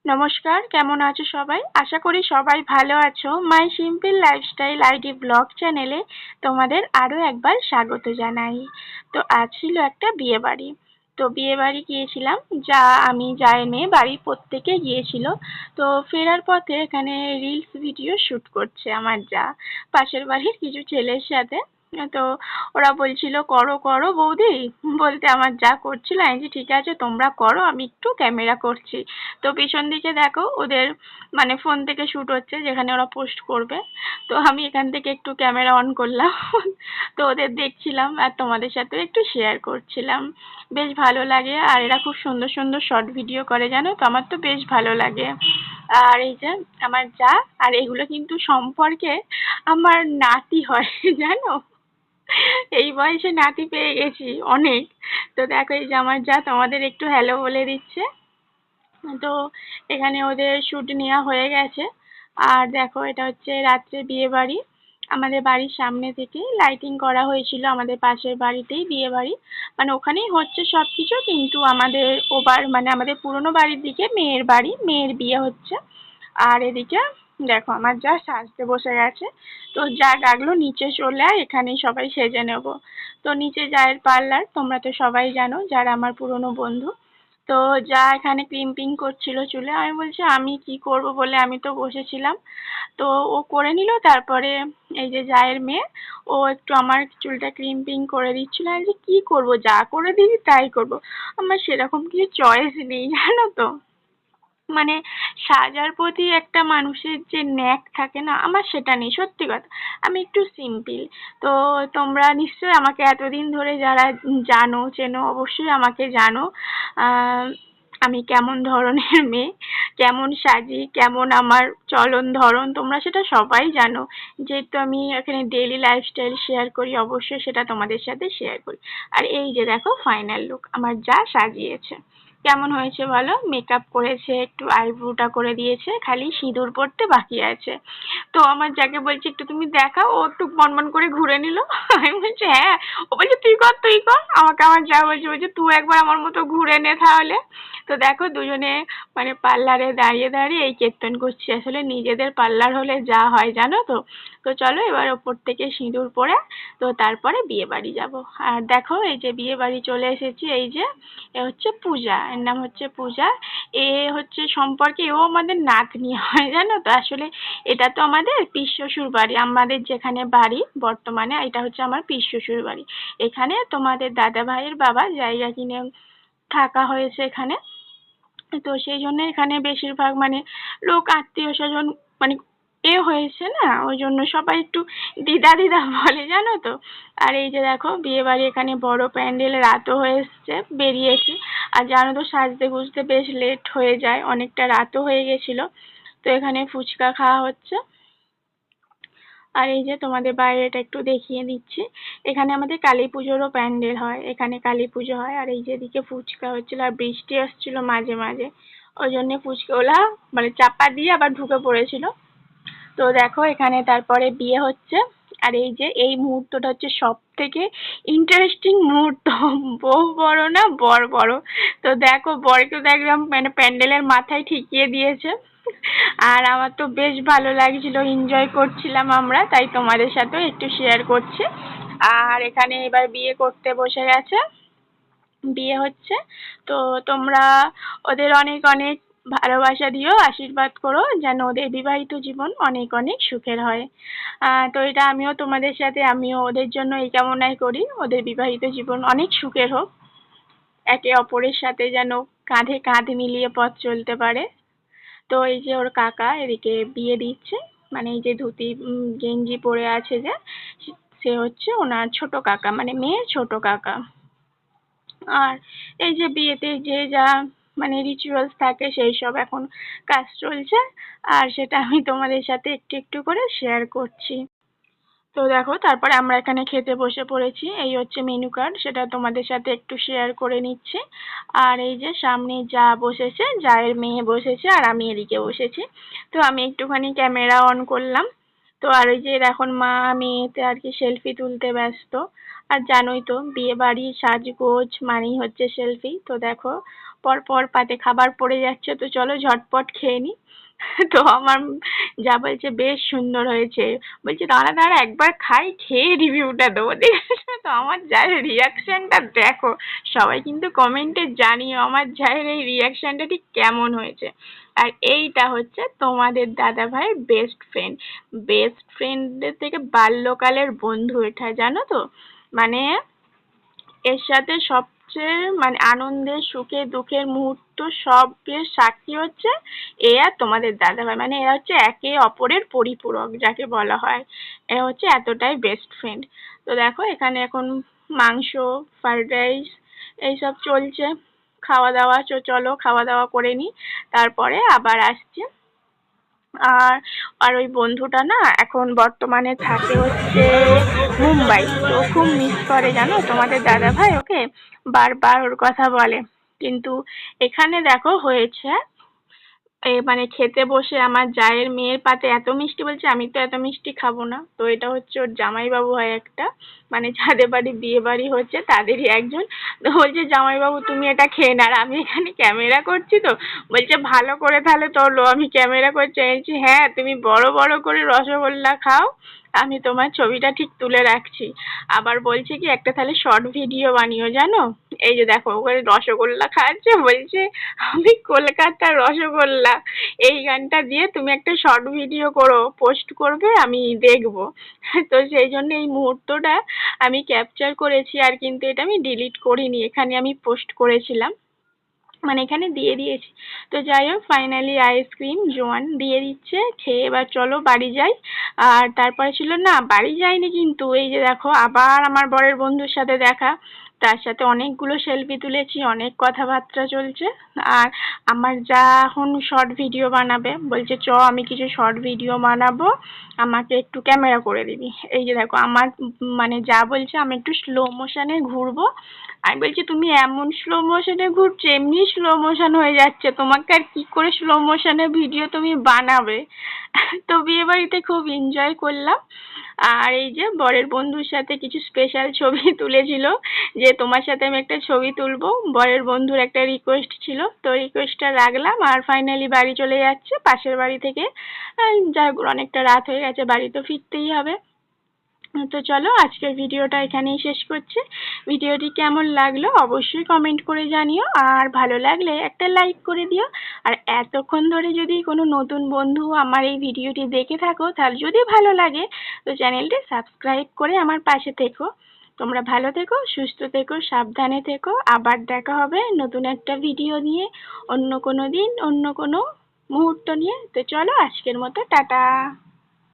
নমস্কার, কেমন আছো সবাই? আশা করি সবাই ভালো আছো। মাই সিম্পল লাইফস্টাইল আইডি ব্লগ চ্যানেলে তোমাদের আরো একবার স্বাগত জানাই। তো আজ ছিল একটা বিয়ে বাড়ি। তো বিয়ে বাড়ি গিয়েছিলাম, আমি জায়ের মেয়ে বাড়ির প্রত্যেকে গিয়েছিল। তো ফেরার পথে এখানে রিলস ভিডিও শুট করছে আমার পাশের বাড়ির কিছু ছেলের সাথে। তো ওরা বলছিল করো করো বৌদি, বলতে আমার করছিল, আমি যে ঠিক আছে তোমরা করো, আমি একটু ক্যামেরা করছি। তো পিছন দিকে দেখো ওদের মানে ফোন থেকে শুট হচ্ছে, যেখানে ওরা পোস্ট করবে। তো আমি এখান থেকে একটু ক্যামেরা অন করলাম। তো ওদের দেখছিলাম আর তোমাদের সাথে একটু শেয়ার করছিলাম। বেশ ভালো লাগে, আর এরা খুব সুন্দর সুন্দর শর্ট ভিডিও করে, জানো তো, আমার তো বেশ ভালো লাগে। আর এই যে আমার আর এগুলো কিন্তু সম্পর্কে আমার নাতি হয়। জানো, এই বয়সে নাতি পেয়ে গেছি অনেক। তো দেখো এই যে আমার তোমাদের একটু হ্যালো বলে দিচ্ছে। তো এখানে ওদের শুট নেওয়া হয়ে গেছে। আর দেখো এটা হচ্ছে রাত্রে বিয়ে বাড়ি। আমাদের বাড়ির সামনে থেকে লাইটিং করা হয়েছিল, আমাদের পাশের বাড়িতেই বিয়ে বাড়ি, মানে ওখানেই হচ্ছে সবকিছু, কিন্তু আমাদের মানে আমাদের পুরনো বাড়ির দিকে মেয়ের বাড়ি, মেয়ের বিয়ে হচ্ছে। আর এদিকে দেখো আমার সাজতে বসে গেছে। তো ডাকলো নিচে চলে আয়, এখানেই সবাই সেজে নেব। তো নিচে জায়ের পার্লার, তোমরা তো সবাই জানো যারা আমার পুরনো বন্ধু। তো এখানে ক্রিম্পিং করছিল চুলে, আমি বলছি আমি কি করব বলে আমি তো বসেছিলাম। তো ও করে নিল, তারপরে এই যে জায়ের মেয়ে, ও একটু আমার চুলটা ক্রিম্পিং করে দিচ্ছিল। আমি যে কি করব, যা করে দিবি তাই করব, আমার সেরকম কিছু চয়েস নেই, জানো তো। মানে সাজার প্রতি একটা মানুষের যে ন্যাক থাকে না, আমার সেটা নেই, সত্যি কথা। আমি একটু সিম্পল। তো তোমরা নিশ্চয়ই আমাকে এতদিন ধরে যারা জানো চেনো, অবশ্যই আমাকে জানো আমি কেমন ধরনের মেয়ে, কেমন সাজি, কেমন আমার চলন ধরন, তোমরা সেটা সবাই জানো। যেহেতু আমি এখানে ডেইলি লাইফস্টাইল শেয়ার করি, অবশ্যই সেটা তোমাদের সাথে শেয়ার করি। আর এই যে দেখো ফাইনাল লুক আমার সাজিয়েছে। কেমন হয়েছে বলো? মেকআপ করেছে, একটু আইব্রোটা করে দিয়েছে, খালি সিঁদুর পড়তে বাকি আছে। তো আমার বলছি একটু তুমি দেখাও, ও একটু বনবন করে ঘুরে নিল। আমি বলছি হ্যাঁ। ও বলছে তুই কর তুই কর, আমাকে আমার বলছে তুই একবার আমার মতো ঘুরে নে তাহলে। তো দেখো দুজনে মানে পার্লারে দাঁড়িয়ে দাঁড়িয়ে এই কীর্তন করছি, আসলে নিজেদের পার্লার হলে যা হয় জানো তো। তো চলো এবার ওপর থেকে সিঁদুর পরে তো তারপরে বিয়ে বাড়ি যাবো। আর দেখো এই যে বিয়ে বাড়ি চলে এসেছি, এই যে এ হচ্ছে পূজা, এর নাম হচ্ছে পূজা। এ হচ্ছে সম্পর্কে ও আমাদের নাতনি হয়, জানো তো। আসলে এটা তো আমাদের পিস শ্বশুর বাড়ি, আমাদের যেখানে বাড়ি বর্তমানে, এটা হচ্ছে আমার পিস শ্বশুর বাড়ি। এখানে তোমাদের দাদা ভাইয়ের বাবা জায়গা কিনে থাকা হয়েছে এখানে। তো সেই জন্য এখানে বেশিরভাগ মানে লোক আত্মীয় স্বজন মানে হয়েছে না, ওই জন্য সবাই একটু দিদা দিদা বলে, জানো তো। আর এই যে দেখো বিয়ে বাড়ি এখানে বড় প্যান্ডেল, রাতও হয়ে এসছে, বেরিয়েছি। আর জানো তো সাজতে গুজতে বেশ লেট হয়ে যায়, অনেকটা রাতও হয়ে গেছিল। তো এখানে ফুচকা খাওয়া হচ্ছে। আর এই যে তোমাদের বাইরেটা একটু দেখিয়ে দিচ্ছি। এখানে আমাদের কালী পুজোরও প্যান্ডেল হয়, এখানে কালী পুজো হয়। আর এই যে এদিকে ফুচকা হচ্ছিল, আর বৃষ্টি আসছিল মাঝে মাঝে, ওই জন্য ফুচকাওয়ালা মানে চাপা দিয়ে আবার ঢুকে পড়েছিল। তো দেখো এখানে তারপরে বিয়ে হচ্ছে। আর এই যে এই মুহূর্তটা হচ্ছে সব থেকে ইন্টারেস্টিং মুহূর্ত। বউ বড় না বর বড়। তো দেখো বরকে তো একদম মানে প্যান্ডেলের মাথায় ঠেকিয়ে দিয়েছে। আর আমার তো বেশ ভালো লাগছিল, এনজয় করছিলাম আমরা, তাই তোমাদের সাথেও একটু শেয়ার করছি। আর এখানে এবার বিয়ে করতে বসে গেছে, বিয়ে হচ্ছে। তো তোমরা ওদের অনেক অনেক ভালোবাসা দিও, আশীর্বাদ করো যেন ওদের বিবাহিত জীবন অনেক অনেক সুখের হয়। তো এটা আমিও তোমাদের সাথে, আমিও ওদের জন্য এই কামনাই করি, ওদের বিবাহিত জীবন অনেক সুখের হোক, একে অপরের সাথে যেন কাঁধে কাঁধ মিলিয়ে পথ চলতে পারে। তো এই যে ওর কাকা এদিকে বিয়ে দিচ্ছে, মানে এই যে ধুতি গেঞ্জি পরে আছে যে, সে হচ্ছে ওনার ছোট কাকা, মানে মেয়ের ছোট কাকা। আর এই যে বিয়েতে যে যা মানে রিচুয়ালস থাকে সেই সব এখন কাজ চলছে, আর সেটা আমি তোমাদের সাথে একটু একটু করে শেয়ার করছি। তো দেখো তারপরে আমরা এখানে খেতে বসে পড়েছি, এই হচ্ছে মেনু কার্ড, সেটা তোমাদের সাথে একটু শেয়ার করে নিচ্ছি। আর এই যে সামনে বসেছে, জায়ের মেয়ে বসেছে, আর আমি এদিকে বসেছি। তো আমি একটুখানি ক্যামেরা অন করলাম। তো আর ওই যে এখন মা মেয়েতে আর কি সেলফি তুলতে ব্যস্ত। আর জানোই তো বিয়ে বাড়ির সাজগোজ মানেই হচ্ছে সেলফি। তো দেখো পর পর পাতে খাবার পড়ে যাচ্ছে, তো চলো ঝটপট খেয়ে নি। তো আমার যা বলছে বেশ সুন্দর হয়েছে, বলছে দাঁড়া দাঁড়া একবার খাই, খেয়ে রিভিউটা দেবো, দেখেছো তো আমার জায়ের রিয়াকশনটা দেখো। সবাই কিন্তু কমেন্টে জানিও আমার জায়ের এই রিয়াকশনটা ঠিক কেমন হয়েছে। আর এইটা হচ্ছে তোমাদের দাদা ভাইয়ের বেস্ট ফ্রেন্ড, বেস্ট ফ্রেন্ডের থেকে বাল্যকালের বন্ধু এটা, জানো তো। মানে এর সাথে সবচেয়ে মানে আনন্দের সুখে দুঃখের মুহূর্ত সবের সাক্ষী হচ্ছে এ আর তোমাদের দাদাভাই, মানে এরা হচ্ছে একে অপরের পরিপূরক যাকে বলা হয়। এরা হচ্ছে এতটাই বেস্ট ফ্রেন্ড। তো দেখো এখানে এখন মাংস, ফ্রাইড রাইস এইসব চলছে, খাওয়া দাওয়া, চলো খাওয়া দাওয়া করে নি, তারপরে আবার আসছি। আর আর ওই বন্ধুটা না এখন বর্তমানে থাকে হচ্ছে মুম্বাই, তো খুব মিস করে জানো তোমাদের দাদা ভাই ওকে, বারবার ওর কথা বলে। কিন্তু এখানে দেখো হয়েছে মানে খেতে বসে আমার জায়ের মেয়ের পাতে এত মিষ্টি, বলছে আমি তো এত মিষ্টি খাবো না। তো এটা হচ্ছে ওর জামাইবাবু হয় একটা, মানে যাদের বাড়ি বিয়ে বাড়ি হচ্ছে তাদেরই একজন। তো বলছে জামাইবাবু তুমি এটা খেয়ে না, আর আমি এখানে ক্যামেরা করছি তো, বলছে ভালো করে তাহলে তোলো, আমি ক্যামেরা করছি। আমি বলছি হ্যাঁ তুমি বড় বড় করে রসগোল্লা খাও, আমি তোমার ছবিটা ঠিক তুলে রাখছি। আবার বলছে কি একটা তাহলে শর্ট ভিডিও বানিও জানো। এই যে দেখো ওখানে রসগোল্লা খাচ্ছে, বলছে আমি কলকাতার রসগোল্লা, এই গানটা দিয়ে তুমি একটা শর্ট ভিডিও করো, পোস্ট করবে, আমি দেখবো। তো সেই জন্য এই মুহূর্তটা আমি ক্যাপচার করেছি, আর কিন্তু এটা আমি ডিলিট করিনি, এখানে আমি পোস্ট করেছিলাম, মানে এখানে দিয়ে দিয়েছি। তো যাই হোক ফাইনালি আইসক্রিম জোয়ান দিয়ে দিচ্ছে, খেয়ে এবার চলো বাড়ি যাই। আর তারপরে ছিল না বাড়ি যাইনি, কিন্তু এই যে দেখো আবার আমার বরের বন্ধুর সাথে দেখা, তার সাথে অনেকগুলো সেলফি তুলেছি, অনেক কথাবার্তা চলছে। আর আমার যা এখন শর্ট ভিডিও বানাবে, বলছে চ আমি কিছু শর্ট ভিডিও বানাবো, আমাকে একটু ক্যামেরা করে দিবি। এই যে দেখো আমার মানে যা বলছে আমি একটু স্লো মোশনে ঘুরবো, আমি বলছি তুমি এমন স্লো মোশনে ঘুরছো, এমনি স্লো মোশন হয়ে যাচ্ছে, তোমাকে আর কি করে স্লো মোশনে ভিডিও তুমি বানাবে। তো বিয়ে বাড়িতে খুব এনজয় করলাম। আর এই যে বরের বন্ধুর সাথে কিছু স্পেশাল ছবি তুলেছিল, যে তোমার সাথে আমি একটা ছবি তুলবো, বরের বন্ধুর একটা রিকোয়েস্ট ছিল, তো রিকোয়েস্টটা রাখলাম। আর ফাইনালি বাড়ি চলে যাচ্ছে পাশের বাড়ি থেকে, যাই হোক অনেকটা রাত হয়ে গেছে, বাড়ি তো ফিরতেই হবে। তো চলো আজকের ভিডিওটা এখানেই শেষ করছি। ভিডিওটি কেমন লাগলো অবশ্যই কমেন্ট করে জানিও, আর ভালো লাগলে একটা লাইক করে দিও। আর এতক্ষণ ধরে যদি কোনো নতুন বন্ধু আমার এই ভিডিওটি দেখে থাকো, তাহলে যদি ভালো লাগে তো চ্যানেলটি সাবস্ক্রাইব করে আমার পাশে থেকো। তোমরা ভালো থেকো, সুস্থ থেকো, সাবধানে থেকো, আবার দেখা হবে নতুন একটা ভিডিও নিয়ে, অন্য কোনো দিন অন্য কোনো মুহূর্ত নিয়ে। তো চলো আজকের মতো টাটা।